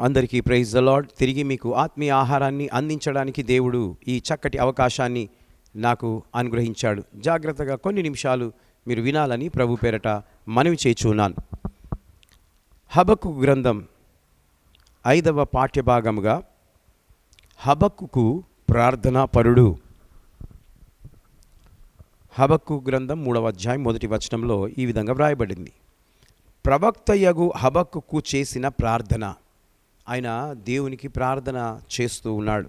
అందరికీ praise the lord. తిరిగి మీకు ఆత్మీయ ఆహారాన్ని అందించడానికి దేవుడు ఈ చక్కటి అవకాశాన్ని నాకు అనుగ్రహించాడు. జాగ్రత్తగా కొన్ని నిమిషాలు మీరు వినాలని ప్రభు పేరట మనవి చేయుచున్నాను. హబక్కు గ్రంథం 5వ పాఠ్యభాగముగా హబక్కుకు ప్రార్థనా పరుడు. హబక్కు గ్రంథం 3వ అధ్యాయం 1వ వచనంలో ఈ విధంగా వ్రాయబడింది. ప్రవక్తయగు హబక్కుకు చేసిన ప్రార్థన. ఆయన దేవునికి ప్రార్థన చేస్తూ ఉన్నాడు.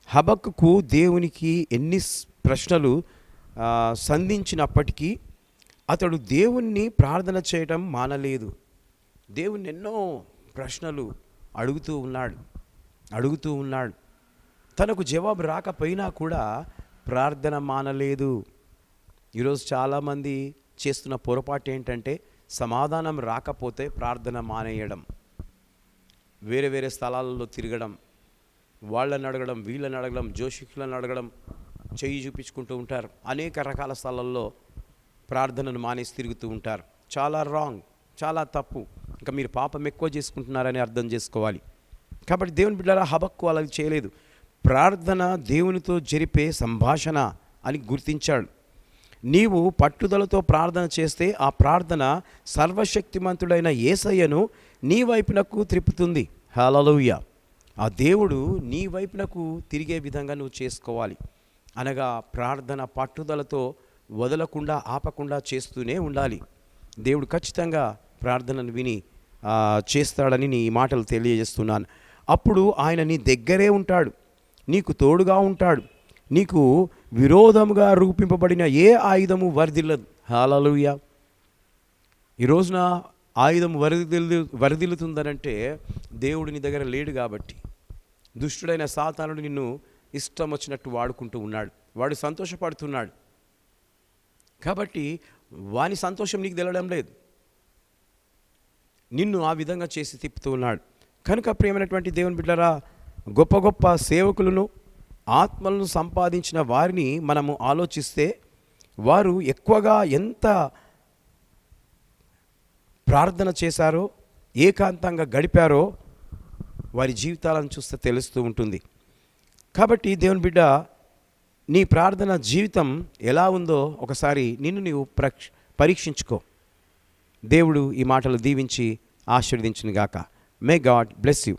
హబక్కుకు దేవునికి ఎన్ని ప్రశ్నలు సంధించినప్పటికీ అతడు దేవుణ్ణి ప్రార్థన చేయడం మానలేదు. దేవుణ్ణి ఎన్నో ప్రశ్నలు అడుగుతూ ఉన్నాడు. తనకు జవాబు రాకపోయినా కూడా ప్రార్థన మానలేదు. ఈరోజు చాలామంది చేస్తున్న పొరపాటు ఏంటంటే సమాధానం రాకపోతే ప్రార్థన మానేయడం, వేరే వేరే స్థలాలలో తిరగడం, వాళ్ళని అడగడం, వీళ్ళని అడగడం, జోషికులను అడగడం, చెయ్యి చూపించుకుంటూ ఉంటారు. అనేక రకాల స్థలాల్లో ప్రార్థనను మానేసి తిరుగుతూ ఉంటారు. చాలా రాంగ్, చాలా తప్పు. ఇంకా మీరు పాపం ఎక్కువ చేసుకుంటున్నారని అర్థం చేసుకోవాలి. కాబట్టి దేవుని బిడ్డలారా, హబక్కు అలా చేయలేదు. ప్రార్థన దేవునితో జరిపే సంభాషణ అని గుర్తించాడు. నీవు పట్టుదలతో ప్రార్థన చేస్తే ఆ ప్రార్థన సర్వశక్తిమంతుడైన యేసయ్యను నీ వైపునకు త్రిప్పుతుంది. హల్లెలూయా. ఆ దేవుడు నీ వైపునకు తిరిగే విధంగా నువ్వు చేసుకోవాలి. అనగా ప్రార్థన పట్టుదలతో వదలకుండా ఆపకుండా చేస్తూనే ఉండాలి. దేవుడు ఖచ్చితంగా ప్రార్థనను విని చేస్తాడని నీ మాటలు తెలియజేస్తున్నాను. అప్పుడు ఆయన నీ దగ్గరే ఉంటాడు, నీకు తోడుగా ఉంటాడు. నీకు విరోధముగా రూపింపబడిన ఏ ఆయుధము వర్ధిల్లదు. హల్లెలూయా. ఈ రోజున ఆయుధం వరదిల్లుతుందనంటే దేవుడు నీ దగ్గర లేడు కాబట్టి. దుష్టుడైన సాతానుడు నిన్ను ఇష్టం వచ్చినట్టు వాడుకుంటూ ఉన్నాడు. వాడు సంతోషపడుతున్నాడు కాబట్టి వాని సంతోషం నీకు తెలడం లేదు. నిన్ను ఆ విధంగా చేసి తిప్పుతూ ఉన్నాడు. కనుక ప్రియమైనటువంటి దేవుని బిడ్డలారా, గొప్ప గొప్ప సేవకులను, ఆత్మలను సంపాదించిన వారిని మనము ఆలోచిస్తే వారు ఎక్కువగా ఎంత ప్రార్థన చేశారో, ఏకాంతంగా గడిపారో వారి జీవితాలను చూస్తే తెలుస్తూ ఉంటుంది. కాబట్టి దేవుని బిడ్డ, నీ ప్రార్థన జీవితం ఎలా ఉందో ఒకసారి నిన్ను నీవు పరీక్షించుకో. దేవుడు ఈ మాటలు దీవించి ఆశీర్వదించును గాక. May God bless you.